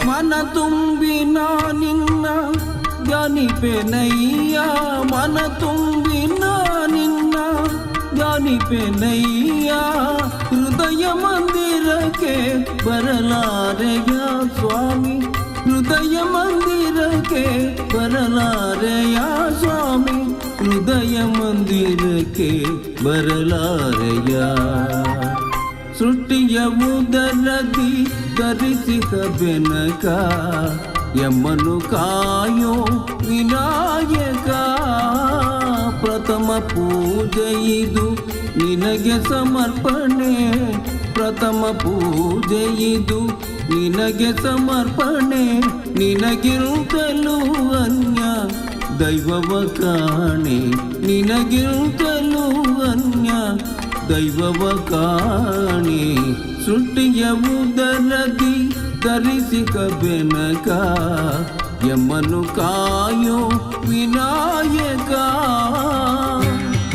ಮನ ತುಂಬಿ ನಿನ್ನ ಧ್ಯಾನಿಪೆನಯ್ಯ ಮನ ತುಂಬಿ ನಿನ್ನ ಧ್ಯಾನಿಪೆನಯ್ಯ ಹೃದಯ ಮಂದಿರಕ್ಕೆ ಬರಲಾರೆಯ ಸ್ವಾಮಿ ಹೃದಯ ಮಂದಿರಕ್ಕೆ ಬರಲಾರೆಯ ಸ್ವಾಮಿ ಹೃದಯ ಮಂದಿರಕ್ಕೆ ಬರಲಾರೆಯ ಸೃಷ್ಟಿಯ ಉದರದಿ ಧರಿಸಿದ ಬೆನಕ ಯಮ್ಮನು ಕಾಯೋ ವಿನಾಯಕ ಪ್ರಥಮ ಪೂಜೆ ಇದು ನಿನಗೆ ಸಮರ್ಪಣೆ ಪ್ರಥಮ ಪೂಜೆ ಇದು ನಿನಗೆ ಸಮರ್ಪಣೆ ನಿನಗಿರುತ್ತಲೂ ಅನ್ಯ ದೈವವ ಕಾಣೆ ನಿನಗಿರುತ್ತಲೂ ಅನ್ಯ ದೈವವ ಕಾಣೆ ಸೃಷ್ಟಿಯ ಉದರದಿ ಧರಿಸಿಕ ಬೆನಕ ಯಮ್ಮನು ಕಾಯೋ ವಿನಾಯಕ